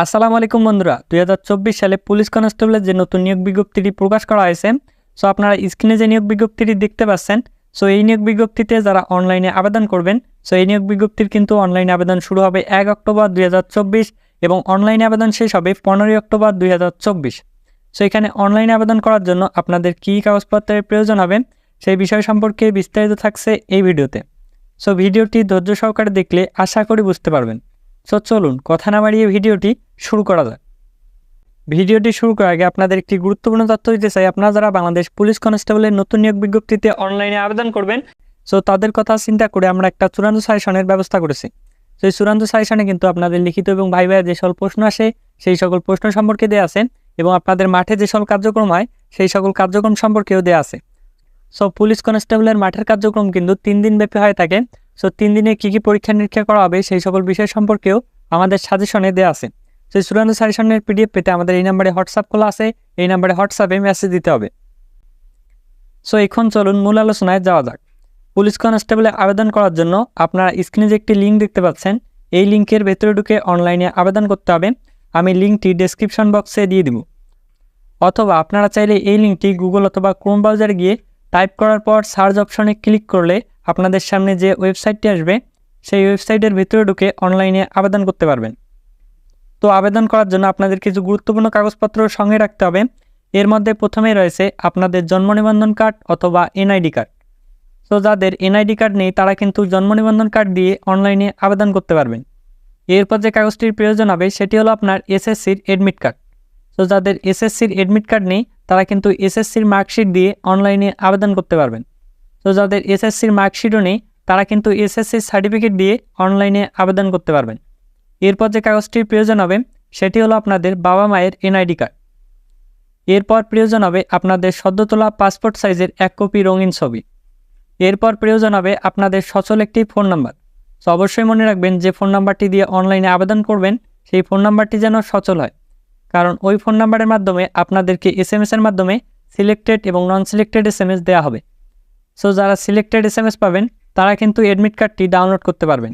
আসসালামু আলাইকুম বন্ধুরা, 2024 সালে পুলিশ কনস্টেবলের যে নতুন নিয়োগ বিজ্ঞপ্তিটি প্রকাশ করা হয়েছে। সো আপনারা স্ক্রিনে যে নিয়োগ বিজ্ঞপ্তিটি দেখতে পাচ্ছেন, সো এই নিয়োগ বিজ্ঞপ্তিতে যারা অনলাইনে আবেদন করবেন, সো এই নিয়োগ বিজ্ঞপ্তির কিন্তু অনলাইনে আবেদন শুরু হবে 1 অক্টোবর 2024 এবং অনলাইনে আবেদন শেষ হবে 15 অক্টোবর 2024। সো এখানে অনলাইনে আবেদন করার জন্য আপনাদের কী কাগজপত্রের প্রয়োজন হবে সেই বিষয় সম্পর্কে বিস্তারিত থাকছে এই ভিডিওতে। সো ভিডিওটি ধৈর্য সহকারে দেখলে আশা করি বুঝতে পারবেন। সো চলুন কথা না বাড়িয়ে ভিডিওটি শুরু করা যাক। ভিডিওটি শুরু করার আগে আপনাদের একটি গুরুত্বপূর্ণ তথ্য দিতে চাই। আপনারা যারা বাংলাদেশ পুলিশ কনস্টেবলের নতুন নিয়োগ বিজ্ঞপ্তিতে অনলাইনে আবেদন করবেন, সো তাদের কথা চিন্তা করে আমরা একটা চূড়ান্ত সাজেশনের ব্যবস্থা করেছি। তো এই চূড়ান্ত সাজেশনে কিন্তু আপনাদের লিখিত এবং ভাইভার যে সকল প্রশ্ন আসে সেই সকল প্রশ্ন সম্পর্কে দেওয়া আছে এবং আপনাদের মাঠে যে সকল কার্যক্রম হয় সেই সকল কার্যক্রম সম্পর্কেও দেওয়া আছে। সো পুলিশ কনস্টেবলের মাঠের কার্যক্রম কিন্তু 3 দিন ব্যাপী হয়ে থাকে। সো 3 দিনে কী কী পরীক্ষা নিরীক্ষা করা হবে সেই সকল বিষয় সম্পর্কেও আমাদের সাজেশনে দেওয়া আছে। সেই চূড়ান্ত সাজেশনের পিডিএফ পেতে আমাদের এই নাম্বারে হোয়াটসঅ্যাপ খোলা আছে, এই নাম্বারে হোয়াটসঅ্যাপে মেসেজ দিতে হবে। সো এখন চলুন মূল আলোচনায় যাওয়া যাক। পুলিশ কনস্টেবলে আবেদন করার জন্য আপনারা স্ক্রিনে যে একটি লিঙ্ক দেখতে পাচ্ছেন, এই লিঙ্কের ভেতরে ঢুকে অনলাইনে আবেদন করতে হবে। আমি লিঙ্কটি ডেসক্রিপশন বক্সে দিয়ে দিব, অথবা আপনারা চাইলে এই লিঙ্কটি গুগল অথবা ক্রোম ব্রাউজারে গিয়ে টাইপ করার পর সার্চ অপশনে ক্লিক করলে আপনাদের সামনে যে ওয়েবসাইটটি আসবে সেই ওয়েবসাইটের ভিতরে ঢুকে অনলাইনে আবেদন করতে পারবেন। তো আবেদন করার জন্য আপনাদের কিছু গুরুত্বপূর্ণ কাগজপত্র সঙ্গে রাখতে হবে। এর মধ্যে প্রথমেই রয়েছে আপনাদের জন্ম নিবন্ধন কার্ড অথবা এনআইডি কার্ড। তো যাদের এনআইডি কার্ড নেই তারা কিন্তু জন্ম নিবন্ধন কার্ড দিয়ে অনলাইনে আবেদন করতে পারবেন। এরপর যে কাগজটির প্রয়োজন হবে সেটি হলো আপনার এসএসসির এডমিট কার্ড। তো যাদের এসএসসির এডমিট কার্ড নেই তারা কিন্তু এসএসসির মার্কশিট দিয়ে অনলাইনে আবেদন করতে পারবেন। তো যাদের এসএসসির মার্কশিটও নেই তারা কিন্তু এসএসসির সার্টিফিকেট দিয়ে অনলাইনে আবেদন করতে পারবেন। এরপর যে কাগজটির প্রয়োজন হবে সেটি হলো আপনাদের বাবা মায়ের এনআইডি কার্ড। এরপর প্রয়োজন হবে আপনাদের সদ্য তোলা পাসপোর্ট সাইজের 1 কপি রঙিন ছবি। এরপর প্রয়োজন হবে আপনাদের সচল একটি ফোন নাম্বার। তো অবশ্যই মনে রাখবেন যে ফোন নাম্বারটি দিয়ে অনলাইনে আবেদন করবেন সেই ফোন নাম্বারটি যেন সচল হয়, কারণ ওই ফোন নাম্বারের মাধ্যমে আপনাদেরকে এসএমএসের মাধ্যমে সিলেক্টেড এবং নন সিলেক্টেড এসএমএস দেওয়া হবে। সো যারা সিলেক্টেড এসএমএস পাবেন তারা কিন্তু অ্যাডমিট কার্ডটি ডাউনলোড করতে পারবেন।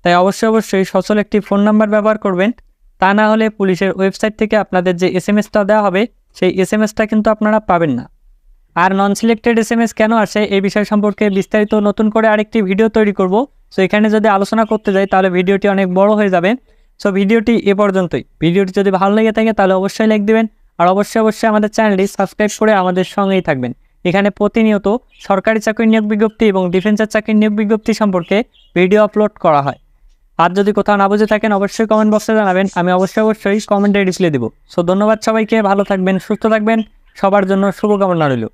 তাই অবশ্যই সচল একটি ফোন নাম্বার ব্যবহার করবেন, তা না হলে পুলিশের ওয়েবসাইট থেকে আপনাদের যে এসএমএসটা দেওয়া হবে সেই এসএমএসটা কিন্তু আপনারা পাবেন না। আর নন সিলেক্টেড এসএমএস কেন আসে এই বিষয় সম্পর্কে বিস্তারিত নতুন করে আরেকটি ভিডিও তৈরি করব। সো এখানে যদি আলোচনা করতে যাই তাহলে ভিডিওটি অনেক বড় হয়ে যাবে। সো ভিডিওটি এ পর্যন্তই। ভিডিওটি যদি ভালো লেগে থাকে তাহলে অবশ্যই লাইক দিবেন, আর অবশ্যই আমাদের চ্যানেলটি সাবস্ক্রাইব করে আমাদের সঙ্গেই থাকবেন। এখানে প্রতিনিয়ত সরকারি চাকরি নিয়োগ বিজ্ঞপ্তি এবং ডিফেন্সের চাকরি নিয়োগ বিজ্ঞপ্তি সম্পর্কে ভিডিও আপলোড করা হয়। আর যদি কোথাও না বুঝে থাকেন অবশ্যই কমেন্ট বক্সে জানাবেন, আমি অবশ্যই কমেন্টে রিপ্লাই দেব। সো ধন্যবাদ সবাইকে, ভালো থাকবেন, সুস্থ থাকবেন, সবার জন্য শুভকামনা রইল।